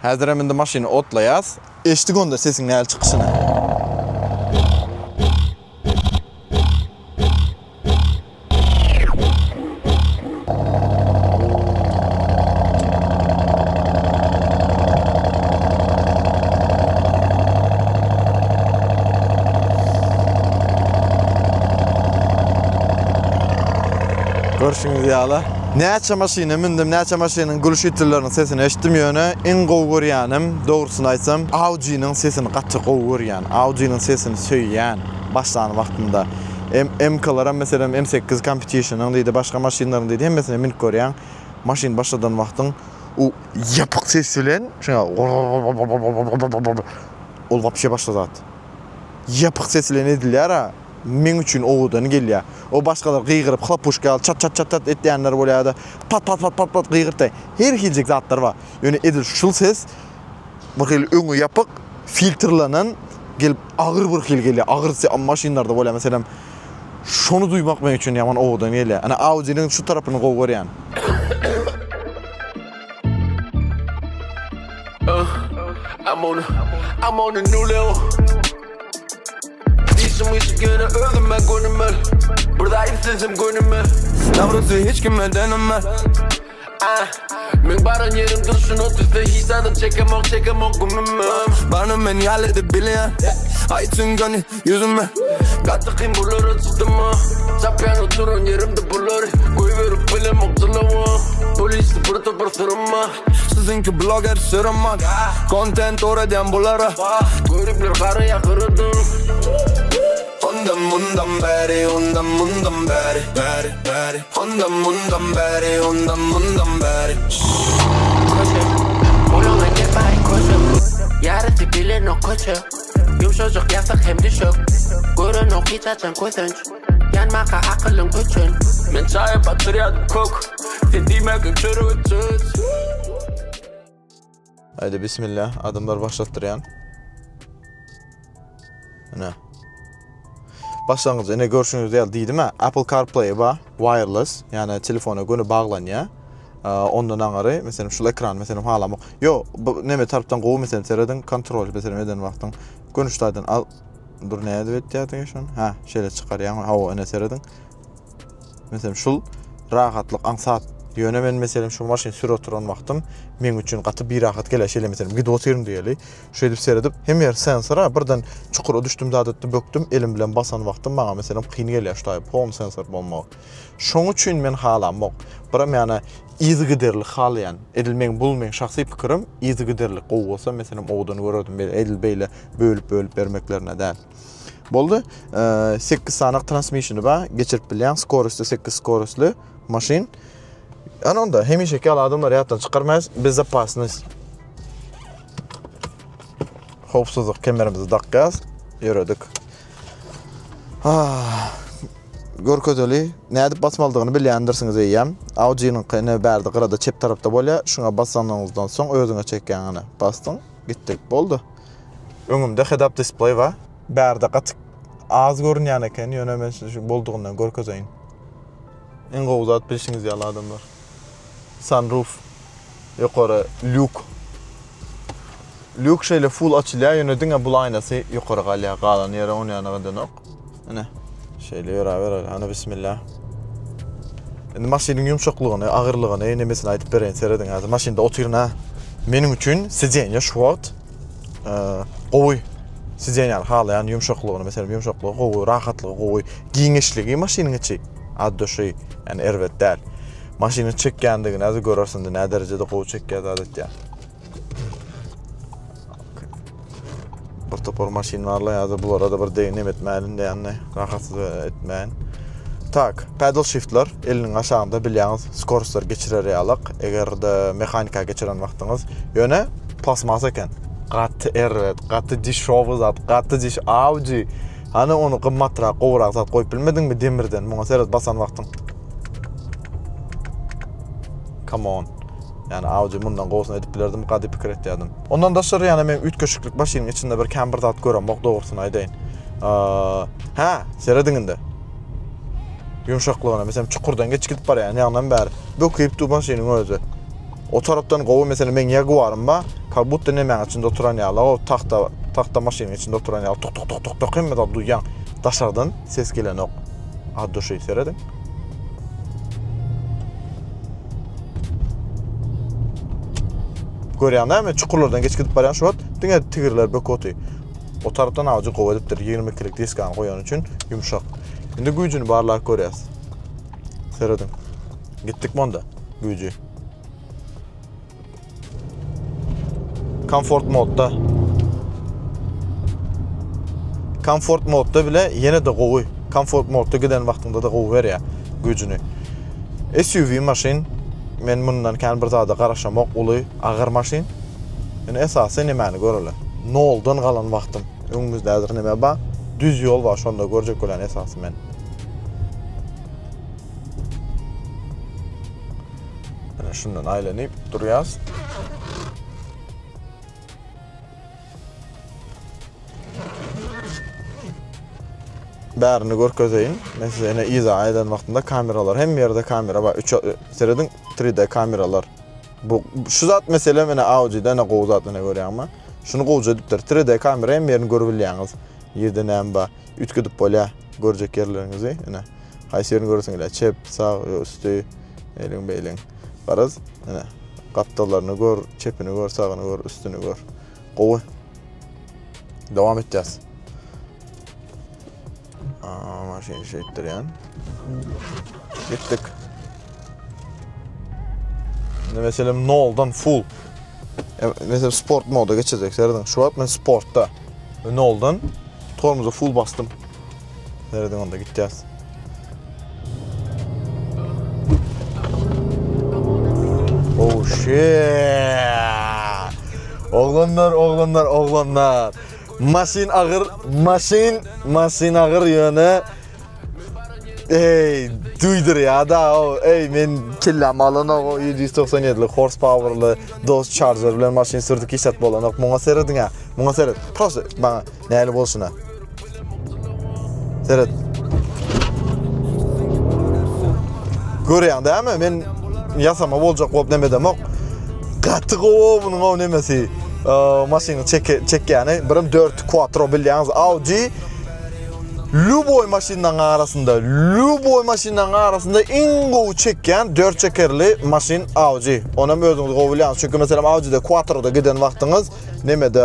Hazır hem de maşini otlayaz. Eştik onda sesin näl çıkışını. Görüşünüz yağla. Näçe maşina mindim, näçe maşinanın gülüş itirlerinin sesini eşitdim yöne. En gowy görýänim, dogrusyny aýsam, Audi'nin sesini gatty gowy görýän. Audi'nin sesini söýýän başlany wagtynda. MK'lara mesela M8 Competition'ın diýdi, başga maşinlaryň diýdi, hemmesine minip görýän. Maşin başladan wagtyň o yapyk ses bilen şuna ol wapşe başladat. Yapyk ses bilen edilýär. Men üçün oğudan gelýär. O başgalar gıýgyryp, xlapushka, çat etýänler bolýardy. Pat gıýgyrtay. Her hiljek zatlar bar. Ýöne edil şul ses bir hil öňü yapyk, filtrlanan gelip agyr bir hil gelýär. Agyr maşinlarda bolýar meselem. Şonu duymak men üçün ýaman oğudan gelýär. Ana Audi'nin şu tarapyny gowy görýän. I'm on a new level. We should get a öldüm ben gönlümü. Buradayım sesim gönlümü. Navrası hiç kime deneme. Men barın yerim dursun otuzda hisadım çekemok gümümü. Bana men yalede bilýän. Aytın gönü yüzüme. Gattıkın bulları tutdumma. Çapyan oturun yerimde bulları. Koy verip bilem okçılığı. Polisi pırtı pırtırımma. Sizinki blogger sırımma. Content oradan bulara. Görüpler karıya kırıdım. Ondan beri Ondan beri Olana gelmeyin koşup Yarısı bilen o koşup Yumuşacık yasak hem düşük Görün o hiç açan koşunç Yanmaka akılın güçün Men çaya batıryadım kok Dediğime götürü ötüz Haydi bismillah, adımlar başlattıryan. Ne? Başlangıcı ene görüşünüz diýdim Apple CarPlay ba wireless, yani telefona göni baglanýar. Ondan aňary, meselem şu ekran, meselem halam. Yo, neme tarapdan gowy meselem seredin kontrol meselem eden wagtyň gönüşdaýdan al. Dur näde betýär şonu? Ha, şeýle çykarýan, hawa ene seredin. Meselem şul rahatlyk aňsat ýöne men meselem şu maşyn sür oturan wagtym men üçin gaty bir rahat gele şeýle meselem gidip oturym diýeli. Şu edip seredip hem yer sensora birden çukura düşdüm dadatdy böktüm elim bilen basan wagtym maňa meselem kyn gelýär şuday palm sensor bolmak. Şoň üçin men halamok. Biram ýani izgiderlik halyan edilmeň bulmaň şahsy pikirim izgiderlik gowy bolsa meselem oğdan görürdüm edil beýle bölüp bermeklerine däl. Boldy. 8 sanyk transmissiony ba geçirip bilýän skorusly 8 skorusly maşyn. Anonda hemişeki adamlar hayattan çıkarmayız. Biz zapasınız. Hopsuzluk kemerimizi takkayız. Yürüdük. Görködeli. Ne edip basmalıdığını bilýändirsiniz eýýäm. Audi'nin qene berdi qırada çep tarapda bolýar. Şuna bassanýyňyzdan soň özüňe çekýäňini bastyň. Gitdik. Boldy. Öňümde head-up display var. Berdi gatyk az görünýän eken. Ýöne men şu boldugyny görkezeýin. En gowy zat bilişiňiz ýaly adamlar. Sunroof, yukarı luke. Luke şeýle full açylýar, ýöne diňe bul aýnasy yukarı galýar, galan ýere oň ýanyna dönok. Ene, şeýle ýöräber, ana bismillah. Endi maşynyň ýumşaklygyny, agyrlygyny nemesini aýdyp berýän serediň. Hazır maşynda oturýan meniň üçin sidjenýe şu wagt gowy. Sidjenýär halaýan ýumşaklygyny, meselem ýumşaklygy gowy, rahatlygy gowy, giňişligi maşynyň içi. Addoşy, yani erwet däl. Maşyny çekýändigini näze görersiň, näme derejede gowy çekýär adatda. Bir topor maşyn barlar, ýa-da bu arada bir deňem etmälin diýende rahatsyz etmän. Tak, pedal shiftler eliniň aşagynda bilýäňiz, skoruslar geçirer ýalyk. Eger-de mehanika geçiren wagtyňyz ýöne plasmas eken. Gatty erwet, gatty dişowy zat, gatty diş Audi. Ana onu gymmatrak, gowrak zat goýup bilmediňmi demirden? Muňa seret basan wagtyň. Come on. Yani Audi bundan gowsyn edip bilerdim, gady pikir etdim. Ondan daşary yani men 3 köşüklik maşynyň içinde bir camber zat görem, bok dogrusyny aýdaýyn. Ha, serediňinde. Yumşaklygyna, meselem çukurdan geçip bar yani ýagnan bäri. Böküp du maşynyň özü. O tarapdan gowy meselem men Jaguar'ym ba, Kabut da nemen içinde oturan ýaly, o taxta maşynyň içinde oturan ýaly tok hemme da duýan daşardan ses gelen ok. Addo şey seredin. Görýän näme çukurlardan geçip barýan şu wagt diňe tigirler bököti. O tarapdan awjy gowy edipdir 20 kilik diskan goýan üçin yumşak. Indi güýjüni barlar görýäs. Seredin. Gittik monda güýjü. Comfort modda. Comfort modda bile yine de gowy. Comfort modda giden wagtynda da gowy berýär güýjüni. SUV maşyn men bundan kan bir zada garaşamak uly agyr maşyn. Yani esasy nämeni göreli. Noldan galan wagtym. Öňümizde häzir näme bar? Düz ýol bar, şonda görjek bolan esasy men. Ana şundan aýlanyp durýas. Bärini görkezeýin. Mesela ene izah eden wagtynda kameralar, hem ýerde kamera bar. 3 seredin 3D kameralar. Bu şu zat mesele mene Audi'da ne gowy zatyna görýärmi? Şunu gowy edipdir. 3D kamera hem ýerini görüp bilýäňiz. Ýerde näme bar? Ütküdip bolýar. Görjek ýerleriňizi, ene. Haýsy ýerini görseňiz, çep, sag, üstü, eliň beýleň. Garaz, ene. Gapdalaryny gör, çepini gör, sagyny gör, üstüni gör. Gowy. Dowam etjäs. Maşyn şeýtdirýän. Gitdik. Mesela noldan full. Mesela sport moda geçecek serden. Şu wagt men sportda. Noldan tormuza full bastım. Serden onda gitjäs. Oh shit. Oğlanlar. Maşyn agyr, maşyn agyr ýöne. Ey, duydur ya da o, men killam alana o 797'li horsepower'lı Dodge Charger bilen maşyn sürdik işat bolan ok. Muňa seredin ha. Muňa sered. Prosta bana näli bolsun ha. Sered. Görýän däme men ýasama boljak bolup demedem ok. Gaty gowy munyň o nemesi. Maşyny çekýäni birim 4 quattro bilýäňiz Audi Luboy maşynyň arasynda iň gowy çekýän 4 çekerli maşyn Audi. Onam özüňiz gowy bilýäňiz. Çünki meselem Audi'de quattroda giden wagtyňyz nemede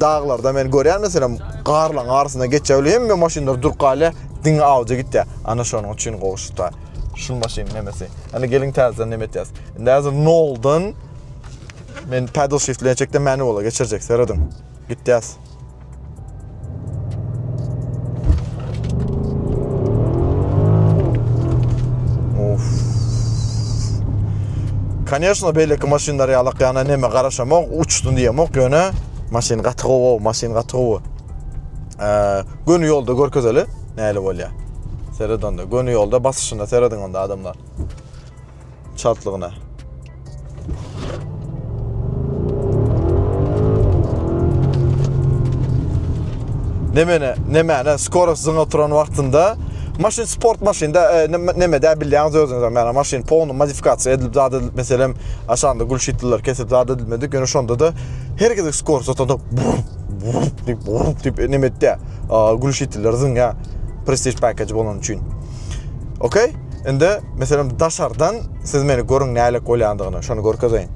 dağlarda men görýän meselem garlaň arasynda geçýär hemme maşynlar durqaly diň Audi gitdi. Ana şonuň üçin gowuşda. Şu maşyn nemesi. Ana geliň täzeden neme etýäs. Indi häzir noldan men pedal shift bilen çekde manuala geçirjek seredim. Gitjäs. Конечно, beýleki maşynlar ýalyk ýana neme garaşamak, uçdun diýemek ýöne maşyn gatygowy. Göni ýolda görkezeli näle bolýar. Seredanda göni ýolda basyşynda seredin onda adamlar. Çatlygyna. Nemene skorost zyňa oturan wagtynda maşyn sport maşynda nemede bilýäňiz özüňiz men maşyn ponu modifikasiýa edilip zada meselem aşanda gulşitler kesip zada edilmedi. Göni şonda da herkese skorost otanda tip nemede gulşitler zyňa prestige package bolan üçin. Okay? Indi meselem daşardan siz meni görüň näle bolýandygyny şonu görkezeýin.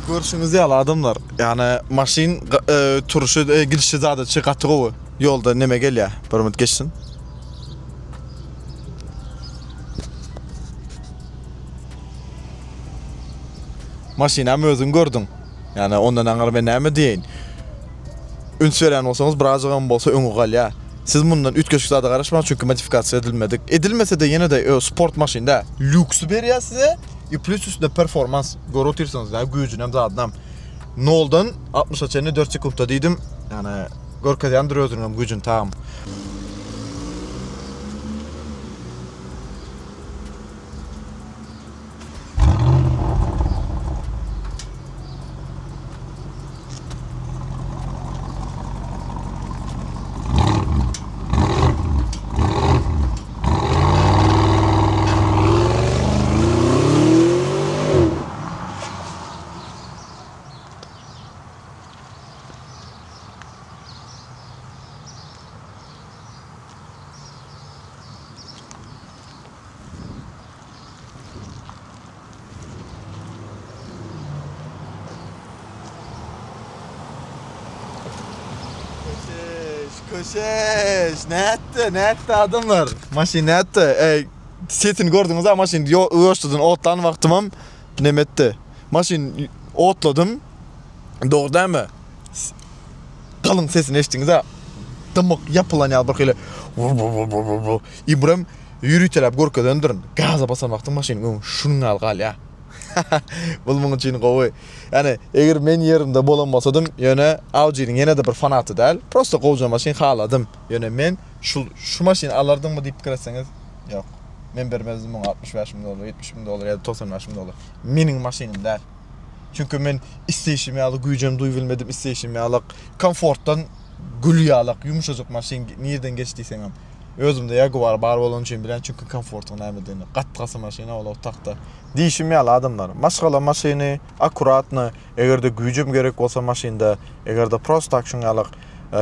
Görüşüňiz ýaly adamlar. Yani maşyn turuşy gidişi zada çykatygowy. Ýolda neme gelýär? Bir minut geçsin. Maşynamy özüň gördüň. Yani ondan aňyr men näme diýin? Üns beren bolsaňyz birazgam bolsa öňe galýar. Siz bundan ütkeşik zada garaşmak çünkü modifikatsiya edilmedik. Edilmese de yine de sport maşynda lüks berýär size. Plus üstünde performans görüyorsanız da gücün hem zaten noldan 60 açını 4 sekundda diýdim. Yani görkezýändir özüňem gücün tamam. Köşeş, ne etti adamlar? Maşin ne etti? Setini gördünüz ha, maşin yoştudun, otlan vaktimam nemetti. Maşin otladım, doğru değil mi? Kalın sesini eştiniz ha. Dımak yapılan yal bakıyla. İbrahim yürütelep gorka döndürün. Gaza basan vaktim maşinin şunun al ya. Bulmun için qo'y. Yani eğer men yerimde bolanmasadım, yine Audi'nin yine de bir fanatı değil. Prosta qo'ycan maşin xaladım. Yani men şu maşini alardım mı deyip kirasanız, yok. Men bermezdim $65.000, $70.000 ya da $90.000. Mening maşinim değil. Çünkü men isteyişimi alıp gücüm duybilmedim, isteyişimi alıp komforttan gülüye alıp yumuşacık maşin nereden geçtiysen hem. Özümde Jaguar bar bolan için bilen çünkü komfortun nämedeni. Qatqası maşina ola otaqda. Deyişimi al adamlar. Maşgala maşini akkuratny, egerde gücüm gerek bolsa maşinda, egerde prosta action alıp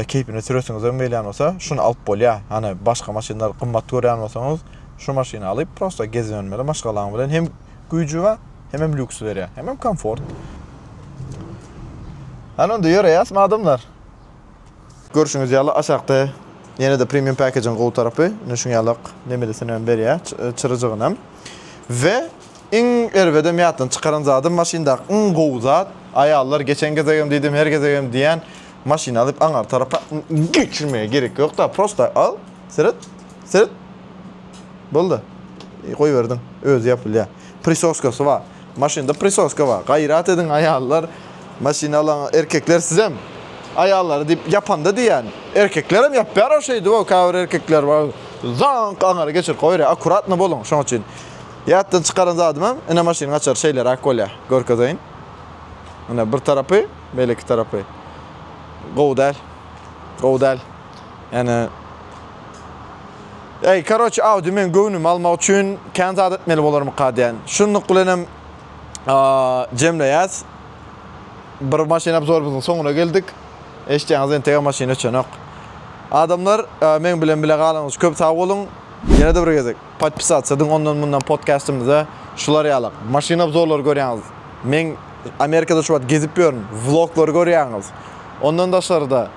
keypini süresiňiz öňmeýän bolsa, şunu alıp bolýa. Hani başga maşinlar qymmat görýän bolsaňyz, şu maşini alıp prosta gezenmeli maşgalaň bilen hem gücü we hem lüks berýär, hem komfort. Hani onda ýöreýäsmi adamlar? Görüşüňiz ýaly aşagda. Yine de premium package'ın qoğu tarafı, nüşünyalık nemedesini beriye, çırıcığınım. Ve in ervede miyatın çıkaran zadım maşinda in qoğu zat, ayallar geçen gezegem dedim, her gezegem diyen maşin alıp anar tarafa geçirmeye gerek yok da prosta al, sırıt, buldu. Koy verdin, öz yapıl ya. Prisoskası var, maşinda prisoska var, gayrat edin ayallar, maşin alan erkekler size mi? Ayalları deyip yapan da diyen. Erkeklerim yapıyor o şeydi o kavur erkekler var. Zank anarı geçir koyur akkurat ne bolun şun için. Yattan çıkarın zadımam. Ine maşinin açar şeyler akkolya. Gör kazayın. Ine bir tarafı, belki tarafı. Qoğdal. Yani karoç Audi men göwnüm almak üçün kendi adetmeli bolarım qadiyan. Şunu kulenem Cemre bir maşina absorbuzun sonuna geldik. Eştiňizden tege maşina çönök. Adamlar men bilen bile galyňyz köp sag bolun. Ýene de bir gezek. Podpisatsadyň ondan bundan podcastymyza şular ýalyk. Maşina absorlar görýäňiz. Men Amerikada şu wagt gezip ýörüm. Vloglar görýäňiz. Ondan daşarda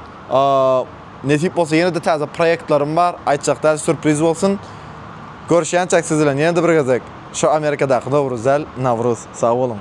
netip bolsa ýene de täze proýektlarim bar. Aýtjakda sürpriz bolsun. Görüşýänçek siz bilen ýene de bir gezek. Şu Amerikadaky Nowruz, sag bolun.